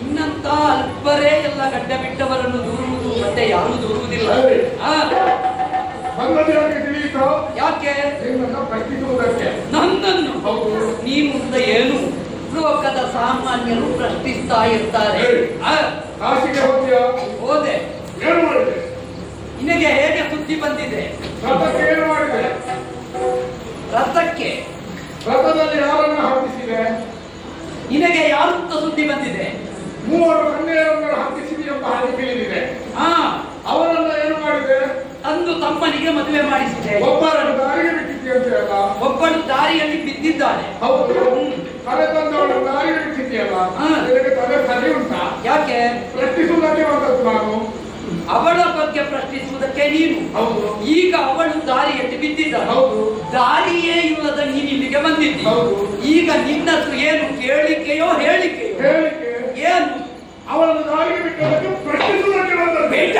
ಇನ್ನಂತ ಅಲ್ಪರೇ ಎಲ್ಲ ಗಡ್ಡ ಬಿಟ್ಟವರನ್ನು ದೂರುವುದು ಮತ್ತೆ ಯಾರು ದೂರುವುದಿಲ್ಲ. ಯಾಕೆ ನನ್ನನ್ನು ನೀನು ಮುಂದೆ ಏನು ಲೋಕದ ಸಾಮಾನ್ಯರು ಪ್ರಶ್ನಿಸ್ತಾ ಇರ್ತಾರೆ. ಹೋದೆ, ನಿನಗೆ ಹೇಗೆ ಸುದ್ದಿ ಬಂದಿದೆ? ರಥಕ್ಕೆ ರಥದಲ್ಲಿ ಯಾರನ್ನು ಹಾಕಿಸಿದೆ? ನಿನಗೆ ಯಾರಂತ ಸುದ್ದಿ ಬಂದಿದೆ? 3 ಕನ್ಯೆಯರನ್ನು ಹಾಕಿಸಿದೆ ಎಂಬ ಹಾಗೆ ಕೇಳಿದೆ. ಅವರನ್ನ ಏನು ಮಾಡಿದೆ? ಅಂದು ತಮ್ಮನಿಗೆ ಮದುವೆ ಮಾಡಿಸಿದೆ. ಒಬ್ಬರನ್ನು ದಾರಿಗೆ ಬಿಟ್ಟಿದೆಯಲ್ಲ? ಒಬ್ಬಳು ದಾರಿಯಲ್ಲಿ ಬಿದ್ದಿದ್ದಾನೆ. ಹೌದು. ತಲೆ ತಂದವಳು ದಾರಿಗೆ ಬಿಟ್ಟಿದೆಯಲ್ಲ? ನಿನಗೆ ತಲೆ ಸರಿ ಉಂಟಾ? ಯಾಕೆ ಪ್ರಶ್ನಿಸುವುದಕ್ಕೆ ಬಂದದ್ದು ನಾನು. ಅವಳ ಬಗ್ಗೆ ಪ್ರಶ್ನಿಸುವುದಕ್ಕೆ ನೀನು. ಹೌದು. ಈಗ ಅವಳು ದಾರಿಯಲ್ಲಿ ಬಿದ್ದಿದ್ದಾಳೆ. ಹೌದು. ದಾರಿಯೇ ಇಲ್ಲದ ನೀನು ಇಲ್ಲಿಗೆ ಬಂದಿದ್ದಿ. ಹೌದು. ಈಗ ನಿನ್ನದು ಏನು ಕೇಳಿಕೆಯೋ ಹೇಳಿಕೆಯೋ? ಹೇಳಿಕೆ. ಏನು? ಅವಳನ್ನು ದಾರಿಗೆ ಬಿಟ್ಟದಕ್ಕೆ ಪ್ರಶ್ನಿಸುವುದಕ್ಕೆ ಬಂದದ್ದು. ಬೇಡ.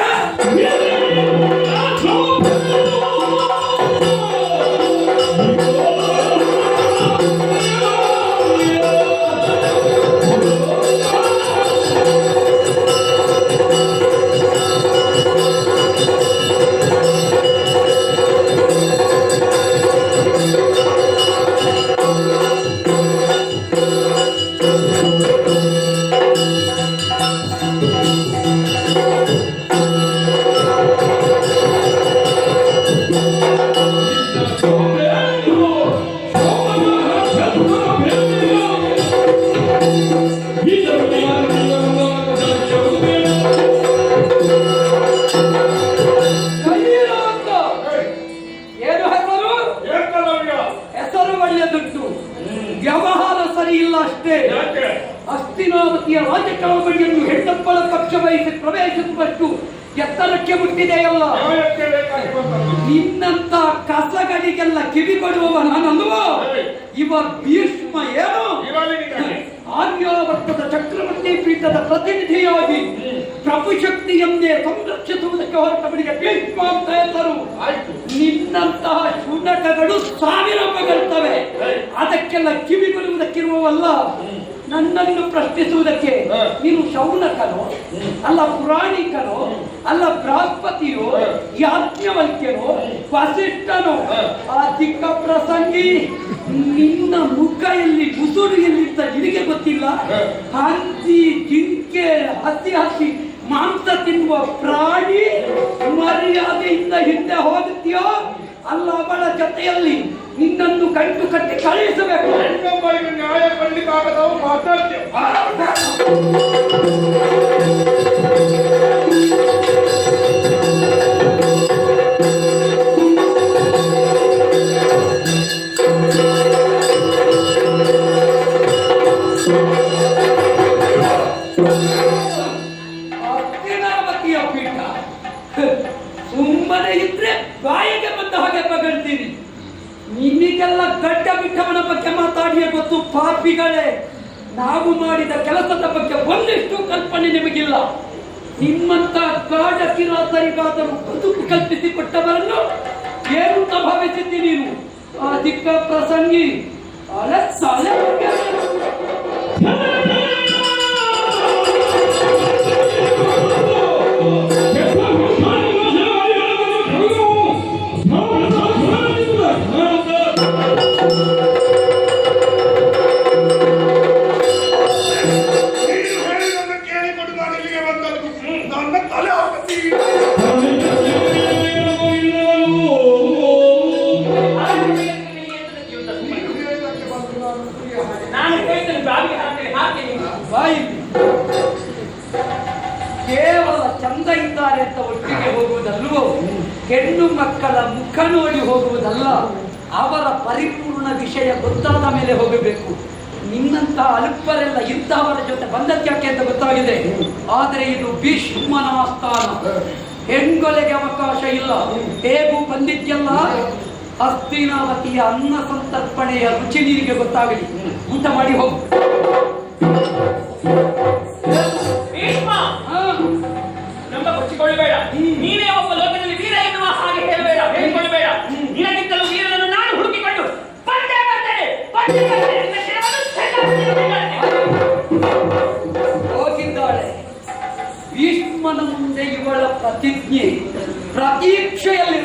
ವ್ಯವಹಾರ ಸರಿ ಇಲ್ಲ ಅಷ್ಟೇ. ಹಸ್ತಿನಾವತಿಯ ರಾಜಕಾರಣಿಯನ್ನು ಹೆಣ್ಣಪ್ಪಳ ಪಕ್ಷ ವಹಿಸಿ ಪ್ರವೇಶಿಸುವಷ್ಟು ಎತ್ತರಕ್ಕೆ ಮುಟ್ಟಿದೆಯಲ್ಲ. ನಿನ್ನಂತ ಕಸಗಳಿಗೆಲ್ಲ ಕಿವಿ ಕೊಡುವವ ನಾನಲ್ವೋ? ಇವ ಭೀಷ್ಮ ಏನು ಆರ್ಯಾವರ್ತದ ಚಕ್ರವರ್ತಿ ಪೀಠದ ಪ್ರತಿನಿಧಿಯಾಗಿ ಪ್ರಭುಶಕ್ತಿಯನ್ನೇ ಸಂರಕ್ಷಿಸುವುದಕ್ಕೆ ಹೊರಟವರಿಗೆ ಭೀಷ್ಮ ಅಂತ ಹೆಸರು. ನಿನ್ನಂತಹ ಶುನಕಗಳು 1000 ಬಗೆರ್ತವೆ. ಅದಕ್ಕೆಲ್ಲ ಕಿವಿ ಕೊಡುವುದಕ್ಕಿರುವವಲ್ಲ. ನನ್ನನ್ನು ಪ್ರಶ್ನಿಸುವುದಕ್ಕೆ ನೀನು ಶೌನಕನೋ ಅಲ್ಲ, ಪುರಾಣಿಕನೋ ಅಲ್ಲ, ಬೃಹಸ್ಪತಿಯೋ ಯಾಜ್ಞವಲ್ಕ್ಯನೋ ವಸಿಷ್ಠನೋ? ಆ ದಿಕ್ಕ ಪ್ರಸಂಗಿ, ನಿನ್ನ ಮುಖ ಎಲ್ಲಿ ಮುಸುಡು ಎಲ್ಲಿಂದ ನಿನಗೆ ಗೊತ್ತಿಲ್ಲ. ಹಂದಿ ಜಿಂಕೆ ಹಸಿ ಮಾಂಸ ತಿನ್ನುವ ಪ್ರಾಣಿ ಮರ್ಯಾದೆಯಿಂದ ಹಿಂದೆ ಹೋಗುತ್ತೀಯೋ ಅಲ್ಲ ಅವಳ ಜೊತೆಯಲ್ಲಿ ನಿನ್ನನ್ನು ಗಂಟು ಕಟ್ಟಿ ಕಳುಹಿಸಬೇಕು. ನ್ಯಾಯ ಕೊಡ್ಲಿಕ್ಕಾಗದವು ಮಾತಾಡ್ತೇವೆ. ಹಸ್ತಿನಾವತಿಯ ಪೀಠ ಸುಮ್ಮನೆ ಇದ್ರೆ ಬಾಯಿಗೆ ಬಂದ ಹಾಗೆ ಬಗಳ್ತೀನಿ. ನಿಮಗೆಲ್ಲ ಗಡ್ಡ ಬಿಟ್ಟವನ ಬಗ್ಗೆ ಮಾತಾಡಿಯೇ ಗೊತ್ತು ಪಾಪಿಗಳೇ. ನಾವು ಮಾಡಿದ ಕೆಲಸದ ಬಗ್ಗೆ ಒಂದಿಷ್ಟು ಕಲ್ಪನೆ ನಿಮಗಿಲ್ಲ. ನಿಮ್ಮಂತ ಕಾಡ ಕಿರಾತರಿಗಾದರೂ ಬದುಕು ಕಲ್ಪಿಸಿಕೊಟ್ಟವರನ್ನು ಏನು ಭಾವಿಸಿದ್ದಿ ನೀನು? ಆ ದಿಕ್ಕ ಪ್ರಸಂಗಿ ಅಲೆ ಸಾಲೆ ಕೇವಲ ಚಂದ ಇದ್ದಾರೆ ಅಂತ ಒಟ್ಟಿಗೆ ಹೋಗುವುದಲ್ವೋ? ಹೆಣ್ಣು ಮಕ್ಕಳ ಮುಖ ನೋಡಿ ಹೋಗುವುದಲ್ಲ, ಅವರ ಪರಿಪೂರ್ಣ ವಿಷಯ ಗೊತ್ತಾದ ಮೇಲೆ ಹೋಗಬೇಕು. ನಿನ್ನಂತ ಅಲ್ಪರೆಲ್ಲ ಇಂತಹವರ ಜೊತೆ ಬಂದದ್ಯಾಕೆ ಅಂತ ಗೊತ್ತಾಗಿದೆ. ಆದರೆ ಇದು ಭೀಷ್ಮನ ಆಸ್ಥಾನ. ಹೆಣ್ಗೊಲೆಗೆ ಅವಕಾಶ ಇಲ್ಲ. ಹೇಗೂ ಬಂದಿದ್ಯಲ್ಲ, ಹಸ್ತಿನಾವತಿಯ ಅನ್ನ ಸಂತರ್ಪಣೆಯ ರುಚಿ ನೀರಿಗೆ ಗೊತ್ತಾಗಲಿ. ಊಟ ಮಾಡಿ ಹೋಗು. ಪ್ರತಿಜ್ಞೆ ಪ್ರತೀಕ್ಷೆಯಲ್ಲಿ